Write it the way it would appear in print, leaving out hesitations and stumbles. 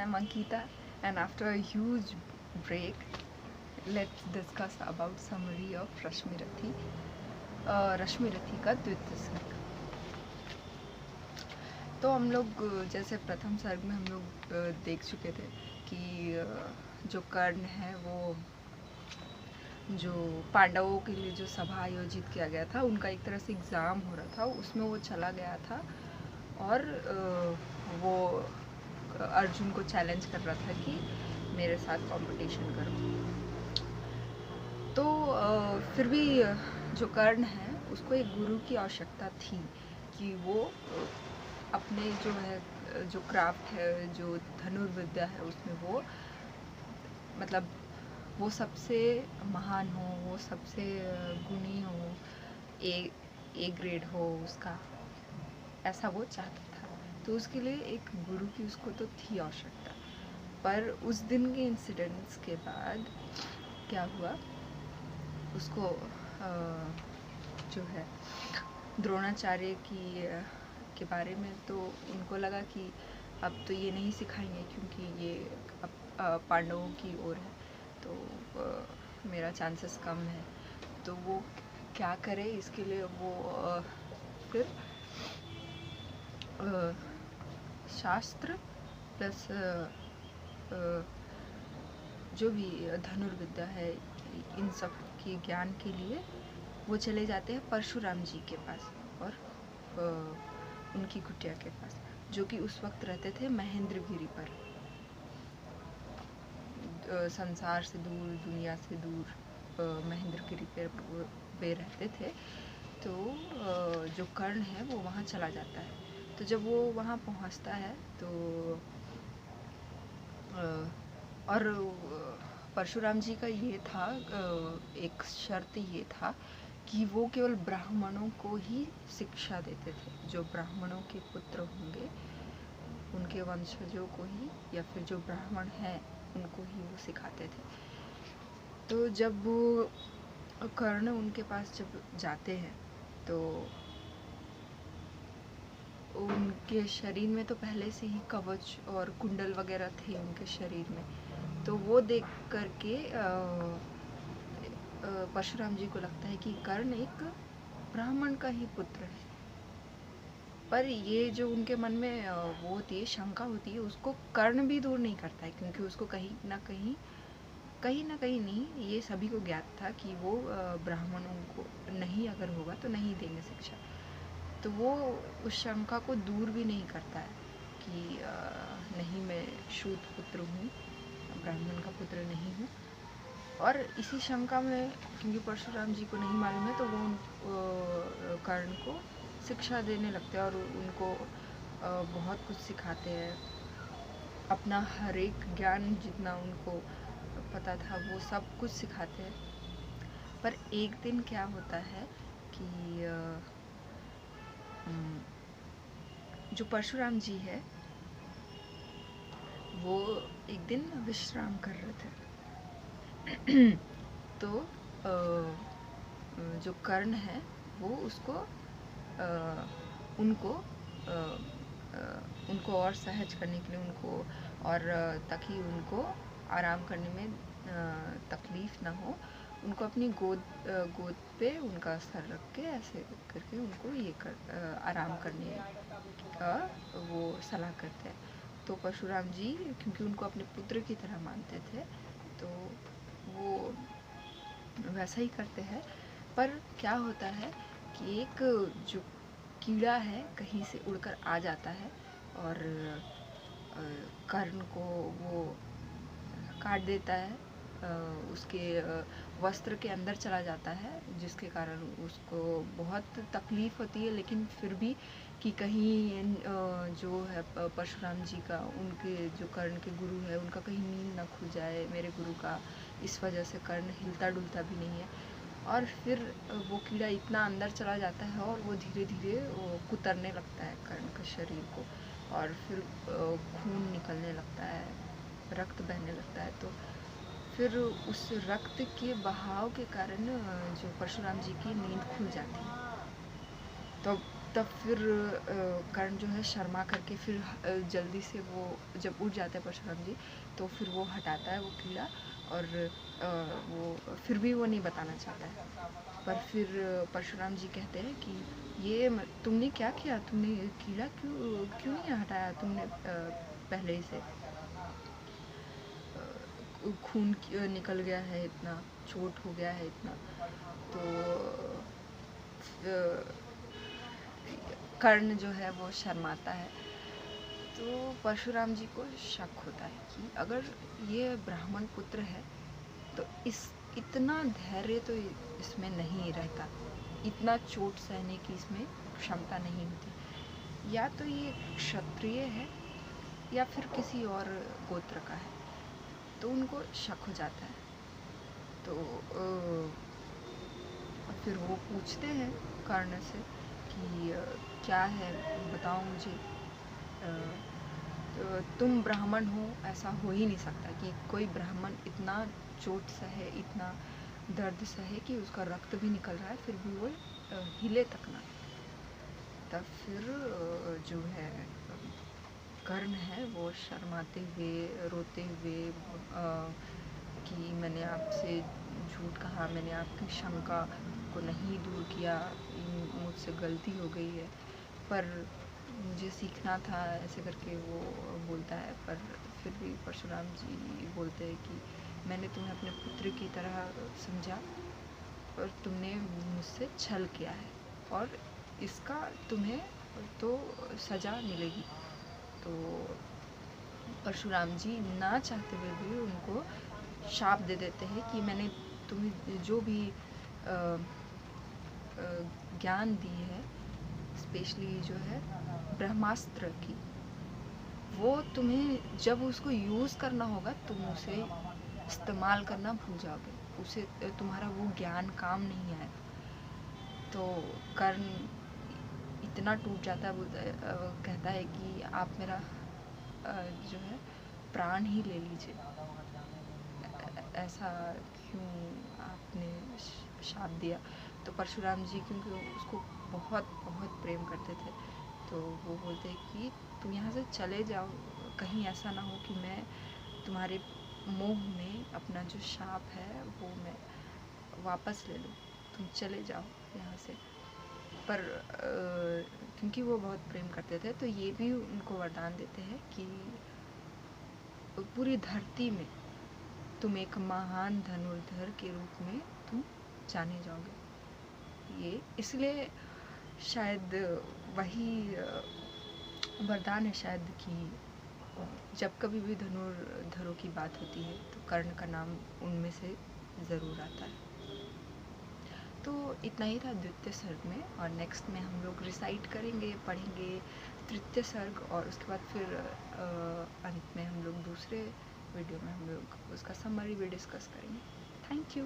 I'm Ankita, and after a huge break, let's discuss about summary of रश्मि रथी रश्मि रथी का द्वितीय सर्ग। तो हम लोग जैसे प्रथम सर्ग में हम लोग देख चुके थे कि जो कर्ण है वो जो पांडवों के लिए जो सभा आयोजित किया गया था, उनका एक तरह से एग्ज़ाम हो रहा था, उसमें वो चला गया था और वो अर्जुन को चैलेंज कर रहा था कि मेरे साथ कंपटीशन करो। तो फिर भी जो कर्ण है उसको एक गुरु की आवश्यकता थी कि वो अपने जो है जो क्राफ्ट है, जो धनुर्विद्या है, उसमें वो मतलब वो सबसे महान हो, वो सबसे गुणी हो, ए ग्रेड हो उसका, ऐसा वो चाहता था। तो उसके लिए एक गुरु की उसको तो थी आवश्यकता। पर उस दिन के इंसिडेंट्स के बाद क्या हुआ, उसको जो है द्रोणाचार्य के बारे में तो उनको लगा कि अब तो ये नहीं सिखाएंगे क्योंकि ये अब पांडवों की ओर है, तो मेरा चांसेस कम है। तो वो क्या करे, इसके लिए वो फिर शास्त्र प्लस जो भी धनुर्विद्या है, इन सब के ज्ञान के लिए वो चले जाते हैं परशुराम जी के पास और उनकी कुटिया के पास, जो कि उस वक्त रहते थे महेंद्रगिरी पर, संसार से दूर, दुनिया से दूर महेंद्रगिरी पर वे रहते थे। तो जो कर्ण है वो वहाँ चला जाता है। तो जब वो वहाँ पहुँचता है तो और परशुराम जी का ये था, एक शर्त ये था कि वो केवल ब्राह्मणों को ही शिक्षा देते थे। जो ब्राह्मणों के पुत्र होंगे उनके वंशजों को ही, या फिर जो ब्राह्मण हैं उनको ही वो सिखाते थे। तो जब वो कर्ण उनके पास जब जाते हैं तो उनके शरीर में तो पहले से ही कवच और कुंडल वगैरह थे उनके शरीर में। तो वो देख करके परशुराम जी को लगता है कि कर्ण एक ब्राह्मण का ही पुत्र है। पर ये जो उनके मन में वो होती है, शंका होती है, उसको कर्ण भी दूर नहीं करता है, क्योंकि उसको कहीं ना कहीं नहीं, ये सभी को ज्ञात था कि वो ब्राह्मणों को नहीं अगर होगा तो नहीं देंगे शिक्षा। तो वो उस शंका को दूर भी नहीं करता है कि नहीं, मैं शूद्र पुत्र हूँ, ब्राह्मण का पुत्र नहीं हूँ। और इसी शंका में, क्योंकि परशुराम जी को नहीं मालूम है, तो वो कर्ण को शिक्षा देने लगते हैं और उनको बहुत कुछ सिखाते हैं। अपना हर एक ज्ञान जितना उनको पता था वो सब कुछ सिखाते हैं। पर एक दिन क्या होता है कि जो परशुराम जी है वो एक दिन विश्राम कर रहे थे। तो जो कर्ण है वो उनको और सहज करने के लिए, उनको और ताकि उनको आराम करने में तकलीफ़ ना हो, उनको अपनी गोद पे उनका सर रख के ऐसे करके उनको आराम करने का वो सलाह करते हैं। तो परशुराम जी, क्योंकि उनको अपने पुत्र की तरह मानते थे, तो वो वैसा ही करते हैं। पर क्या होता है कि एक जो कीड़ा है कहीं से उड़कर आ जाता है और कर्ण को वो काट देता है, उसके वस्त्र के अंदर चला जाता है, जिसके कारण उसको बहुत तकलीफ़ होती है। लेकिन फिर भी कि कहीं जो है परशुराम जी का, उनके जो कर्ण के गुरु है, उनका कहीं नींद ना खुल जाए मेरे गुरु का, इस वजह से कर्ण हिलता डुलता भी नहीं है। और फिर वो कीड़ा इतना अंदर चला जाता है और वो धीरे धीरे कुतरने लगता है कर्ण के शरीर को, और फिर खून निकलने लगता है, रक्त बहने लगता है। तो फिर उस रक्त के बहाव के कारण जो परशुराम जी की नींद खुल जाती है। तो तब फिर कर्ण जो है शर्मा करके फिर जल्दी से वो जब उठ जाता है परशुराम जी, तो फिर वो हटाता है वो कीड़ा, और वो फिर भी वो नहीं बताना चाहता है। पर फिर परशुराम जी कहते हैं कि ये तुमने क्या किया, तुमने कीड़ा क्यों क्यों नहीं हटाया तुमने पहले से, खून निकल गया है इतना, चोट हो गया है इतना। तो कर्ण जो है वो शर्माता है। तो परशुराम जी को शक होता है कि अगर ये ब्राह्मण पुत्र है तो इस इतना धैर्य तो इसमें नहीं रहता, इतना चोट सहने की इसमें क्षमता नहीं होती, या तो ये क्षत्रिय है या फिर किसी और गोत्र का है। तो उनको शक हो जाता है। तो फिर वो पूछते हैं कर्ण से कि क्या है बताओ मुझे, तो तुम ब्राह्मण हो, ऐसा हो ही नहीं सकता कि कोई ब्राह्मण इतना चोट सहे, इतना दर्द सहे कि उसका रक्त भी निकल रहा है फिर भी वो हिले तक ना। तब फिर जो है कर्ण है वो शर्माते हुए रोते हुए कि मैंने आपसे झूठ कहा, मैंने आपकी शंका को नहीं दूर किया, मुझसे गलती हो गई है, पर मुझे सीखना था, ऐसे करके वो बोलता है। पर फिर भी परशुराम जी बोलते हैं कि मैंने तुम्हें अपने पुत्र की तरह समझा और तुमने मुझसे छल किया है, और इसका तुम्हें तो सज़ा मिलेगी। तो परशुराम जी ना चाहते हुए भी उनको शाप दे देते हैं कि मैंने तुम्हें जो भी ज्ञान दी है, स्पेशली जो है ब्रह्मास्त्र की, वो तुम्हें जब उसको यूज़ करना होगा तुम उसे इस्तेमाल करना भूल जाओगे, उसे तुम्हारा वो ज्ञान काम नहीं आएगा। तो कर्ण इतना टूट जाता है, बोलता है कहता है कि आप मेरा जो है प्राण ही ले लीजिए, ऐसा क्यों आपने शाप दिया। तो परशुराम जी क्योंकि उसको बहुत बहुत प्रेम करते थे, तो वो बोलते हैं कि तुम यहाँ से चले जाओ, कहीं ऐसा ना हो कि मैं तुम्हारे मोह में अपना जो शाप है वो मैं वापस ले लूँ, तुम चले जाओ यहाँ से। पर क्योंकि वो बहुत प्रेम करते थे तो ये भी उनको वरदान देते हैं कि पूरी धरती में तुम एक महान धनुर्धर के रूप में तुम जाने जाओगे। ये इसलिए शायद वही वरदान है शायद कि जब कभी भी धनुर्धरों की बात होती है तो कर्ण का नाम उनमें से ज़रूर आता है। तो इतना ही था द्वितीय सर्ग में, और नेक्स्ट में हम लोग रिसाइट करेंगे, पढ़ेंगे तृतीय सर्ग, और उसके बाद फिर अंत में हम लोग दूसरे वीडियो में हम लोग उसका समरी भी डिस्कस करेंगे। Thank you.